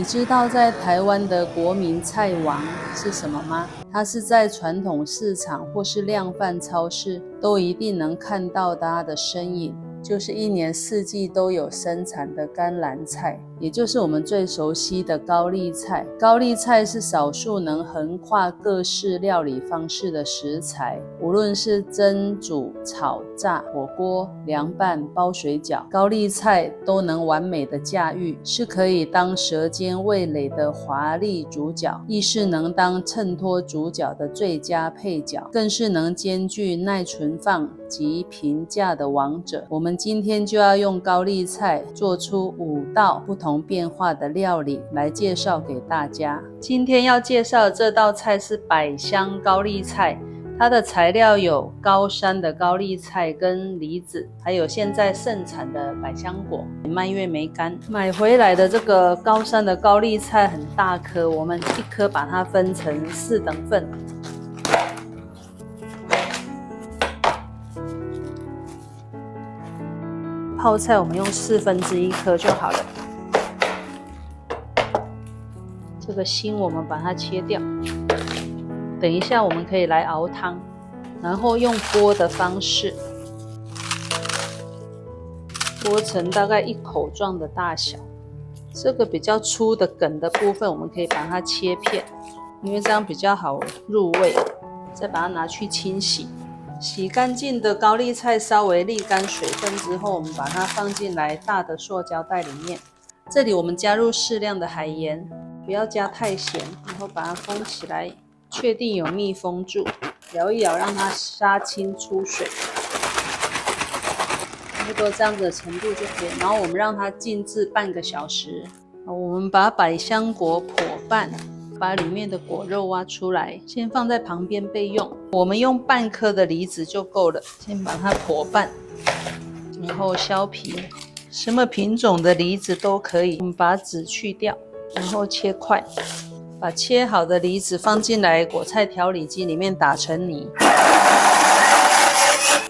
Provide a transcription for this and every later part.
知道在台灣的國民菜王是什麼嗎？它是在傳統市場或是量販超市都一定能看到它的身影，就是一年四季都有生產的甘藍菜，也就是我們最熟悉的高麗菜。高麗菜是少數能橫跨各式料理方式的食材，無論是蒸、煮、炒、炸、火鍋、涼拌、包水餃，高麗菜都能完美的駕馭，是可以當舌尖味蕾的華麗主角，亦是能當襯托主角的最佳配角，更是能兼具耐存放及平價的王者。我們今天就要用高麗菜做出5道不同變化的料理來介紹給大家。今天要介紹的這道菜是百香高麗菜，它的材料有高山的高麗菜跟梨子，還有現在盛產的百香果、蔓越莓乾。買回來的這個高山的高麗菜很大顆，我們一顆把它分成4等份。泡菜我們用1/4顆就好了。這個心我們把它切掉。等一下我們可以來熬湯，然後用撥的方式撥成大概1口狀的大小。這個比較粗的梗的部分我們可以把它切片，因為這樣比較好入味。再把它拿去清洗。洗乾淨的高麗菜稍微瀝乾水分之後，我們把它放進來大的塑膠袋裡面。這裡我們加入適量的海鹽，不要加太鹹，然後把它封起來，確定有密封住，搖一搖讓它殺青出水，差不多這樣子的程度就可以。然後我們讓它靜置半個小時。我們把百香果剖半，把裡面的果肉挖出來，先放在旁邊備用。我們用半顆的梨子就夠了，先把它剖半，然後削皮，什麼品種的梨子都可以。我們把籽去掉，然後切塊，把切好的梨子放進來果菜調理機裡面打成泥。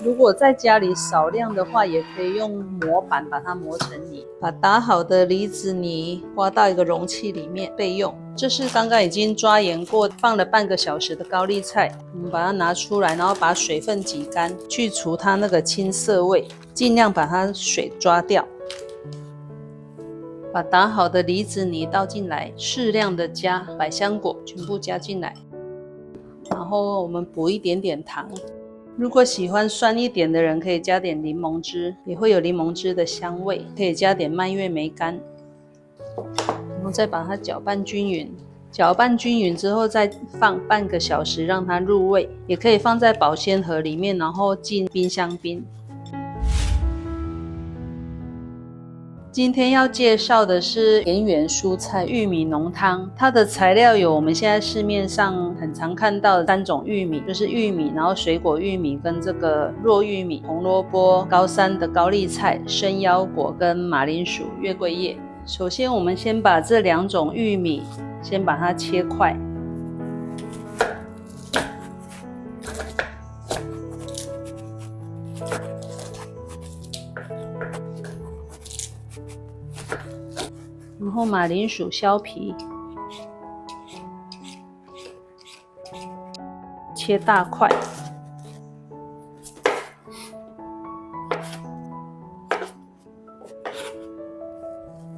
如果在家裡少量的話，也可以用磨板把它磨成泥。把打好的梨子泥挖到一个容器裡面備用。這是剛剛已經抓鹽過放了半個小時的高麗菜，我們把它拿出來，然後把水分擠乾，去除它那個青澀味，盡量把它水抓掉。把打好的梨子泥倒進來，適量的加百香果，全部加進來，然後我們補一點點糖。如果喜歡酸一點的人，可以加點檸檬汁，也會有檸檬汁的香味。可以加點蔓越莓乾，然後再把它攪拌均勻。攪拌均勻之後，再放半個小時讓它入味。也可以放在保鮮盒裡面，然後進冰箱冰。今天要介紹的是田園蔬菜玉米濃湯，它的材料有我們現在市面上很常看到的3種玉米，就是玉米，然後水果玉米跟這個糯玉米、紅蘿蔔、高山的高麗菜、生腰果跟馬鈴薯、月桂葉。首先我們先把這2種玉米先把它切塊，然後馬鈴薯削皮，切大塊。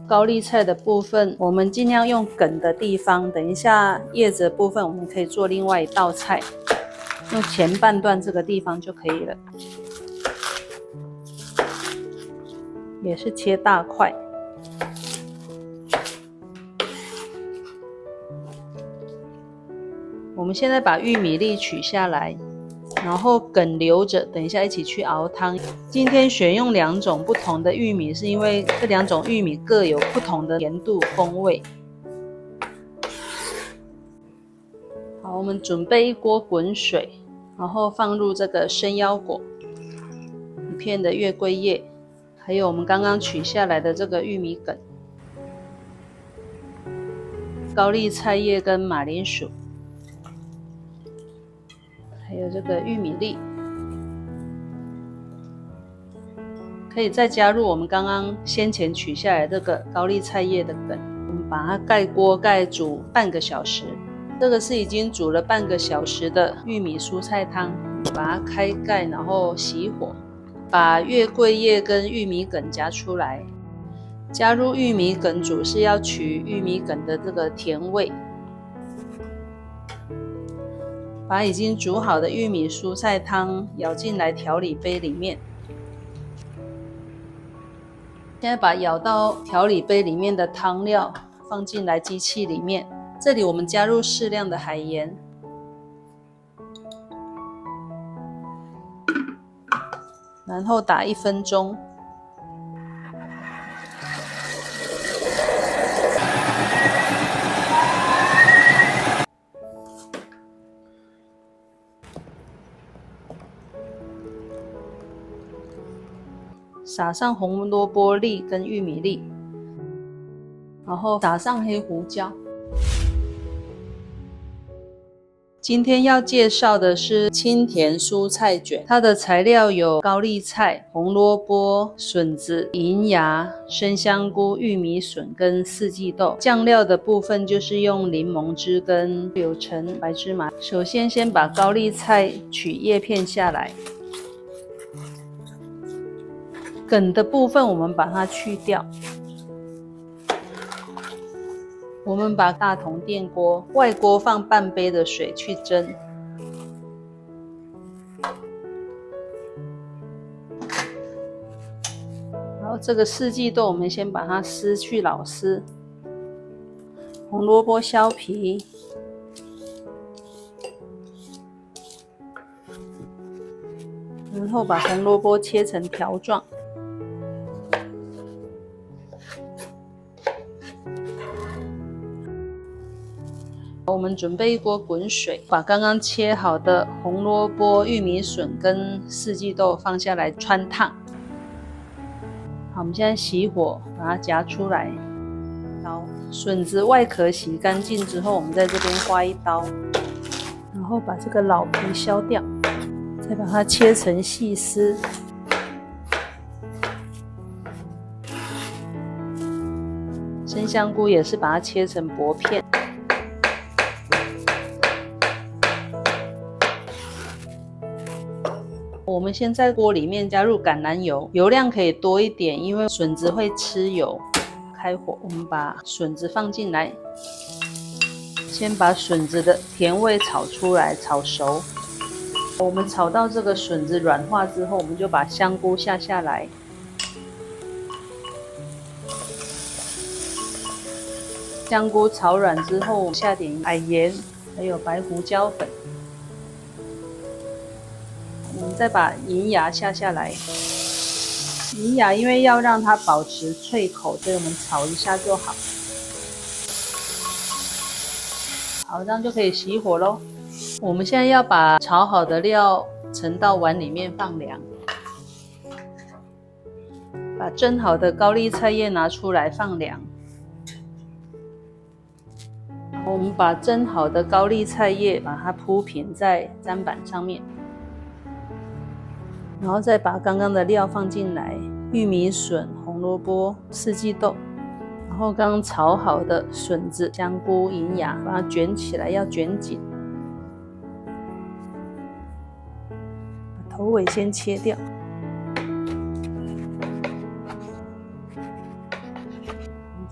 高麗菜的部分，我們盡量用梗的地方，等一下葉子的部分我們可以做另外一道菜，用前半段這個地方就可以了。也是切大塊。我們現在把玉米粒取下來，然後梗留着，等一下一起去熬湯。今天選用2種不同的玉米，是因為這2種玉米各有不同的甜度風味。好，我們準備一鍋滾水，然後放入這個生腰果、1片的月桂葉，還有我們剛剛取下來的這個玉米梗、高麗菜葉跟馬鈴薯。還有這個玉米粒，可以再加入我們剛剛先前取下來這個高麗菜葉的梗。我們把它蓋鍋蓋煮半個小時。這個是已經煮了半個小時的玉米蔬菜湯，把它開蓋，然後熄火，把月桂葉跟玉米梗夾出來，加入玉米梗煮是要取玉米梗的這個甜味。把已經煮好的玉米蔬菜湯舀進來調理杯裡面。現在把舀到調理杯裡面的湯料放進來機器裡面。這裡我們加入適量的海鹽，然後打1分鐘。撒上紅蘿蔔粒跟玉米粒，然後撒上黑胡椒。今天要介紹的是清甜蔬菜捲，它的材料有高麗菜、紅蘿蔔、筍子、銀芽、生香菇、玉米筍跟四季豆。醬料的部分就是用檸檬汁跟柳橙、白芝麻。首先把高麗菜取葉片下來，梗的部分我們把它去掉。我們把大同電鍋外鍋放半杯的水去蒸，然後這個四季豆我們先把它撕去老絲，紅蘿蔔削皮，然後把紅蘿蔔切成條狀。我們準備一鍋滾水，把剛剛切好的紅蘿蔔、玉米筍跟四季豆放下來汆燙。好，我們現在熄火，把它夾出來。刀，筍子外殼洗乾淨之後，我們在這邊劃一刀，然後把這個老皮削掉，再把它切成細絲。生香菇也是把它切成薄片。我們先在鍋裡面加入橄欖油，油量可以多一點，因為筍子會吃油。開火，我們把筍子放進來，先把筍子的甜味炒出來，炒熟。我們炒到這個筍子軟化之後，我們就把香菇下來。香菇炒軟之後，我們下點海鹽，還有白胡椒粉。我們再把銀芽下來，銀芽因為要讓它保持脆口，所以我們炒一下就好。好，這樣就可以熄火咯。我們現在要把炒好的料盛到碗裡面放涼，把蒸好的高麗菜葉拿出來放涼。我們把蒸好的高麗菜葉把它鋪平在砧板上面。然後再把剛剛的料放進來，玉米筍、紅蘿蔔、四季豆，然後剛剛炒好的筍子、香菇、銀芽，把它捲起來，要捲緊，把頭尾先切掉，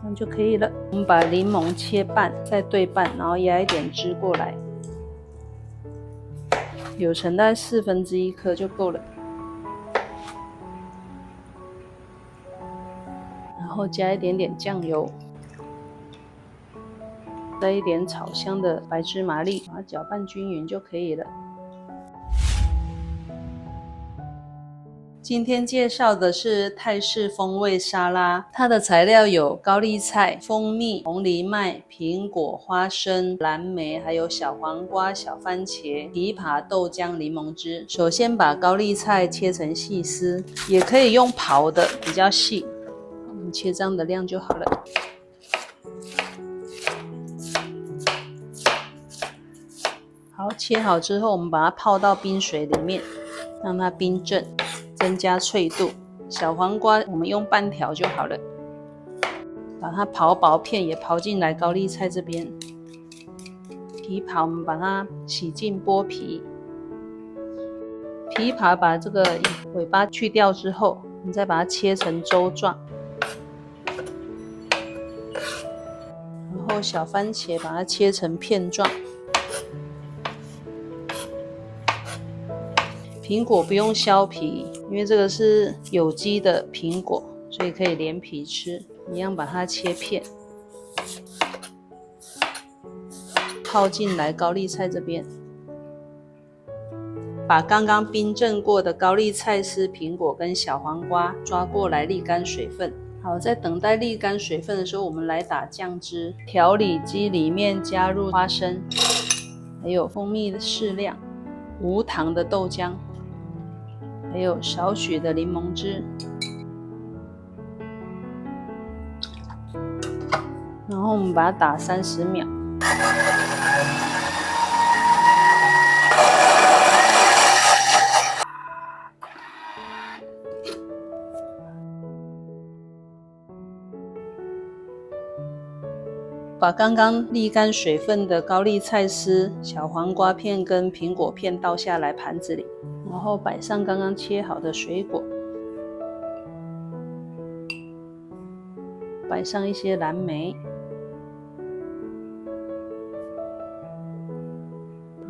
這樣就可以了。我們把檸檬切半，再對半，然後壓一點汁過來，柳橙大概1/4顆就夠了。然後加一點點醬油，再一點炒香的白芝麻粒，把它攪拌均勻就可以了。今天介紹的是泰式風味沙拉，它的材料有高麗菜、蜂蜜、紅藜麥、蘋果、花生、藍莓，還有小黃瓜、小番茄、枇杷、豆漿、檸檬汁。首先把高麗菜切成細絲，也可以用刨的，比較細。我們切這樣的量就好了。好，切好之後，我們把它泡到冰水裡面，讓它冰鎮。增加脆度，小黃瓜我們用半條就好了。把它刨薄片也刨進來高麗菜這邊。枇杷我們把它洗淨剝皮，枇杷把這個尾巴去掉之後，你再把它切成粥狀。然後小番茄把它切成片狀。蘋果不用削皮，因為這個是有機的蘋果，所以可以連皮吃。一樣把它切片，泡進來高麗菜這邊。把剛剛冰鎮過的高麗菜絲、蘋果跟小黃瓜抓過來瀝乾水分。好，在等待瀝乾水分的時候，我們來打醬汁。調理機裡面加入花生，還有蜂蜜的適量，無糖的豆漿，還有少許的檸檬汁。然後我們把它打30秒。把刚刚瀝乾水分的高麗菜絲、小黃瓜片跟蘋果片倒下來盤子裡，然後擺上剛剛切好的水果，擺上一些藍莓，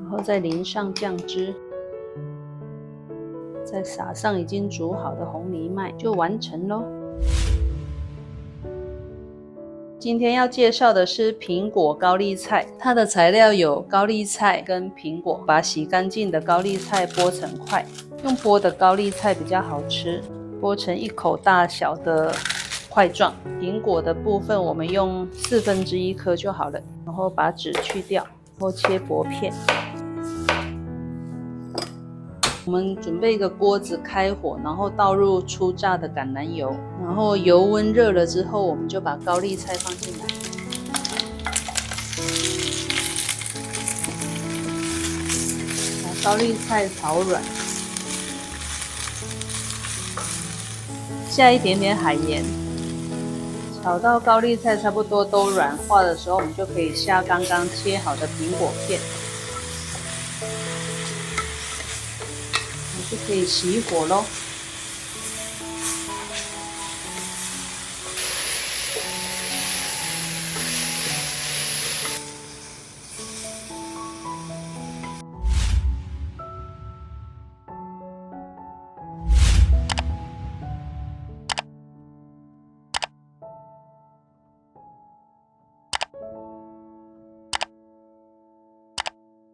然後再淋上醬汁，再撒上已經煮好的紅藜麥，就完成咯。今天要介紹的是蘋果高麗菜，它的材料有高麗菜跟蘋果。把洗乾淨的高麗菜剝成塊，用剝的高麗菜比較好吃，剝成1口大小的塊狀。蘋果的部分我們用1/4顆就好了，然後把籽去掉，然後切薄片。我們準備一個鍋子，開火，然後倒入初榨的橄欖油，然後油溫熱了之後，我們就把高麗菜放進來，把高麗菜炒軟，下一點點海鹽，炒到高麗菜差不多都軟化的時候，我們就可以下剛剛切好的蘋果片。就可以熄火咯。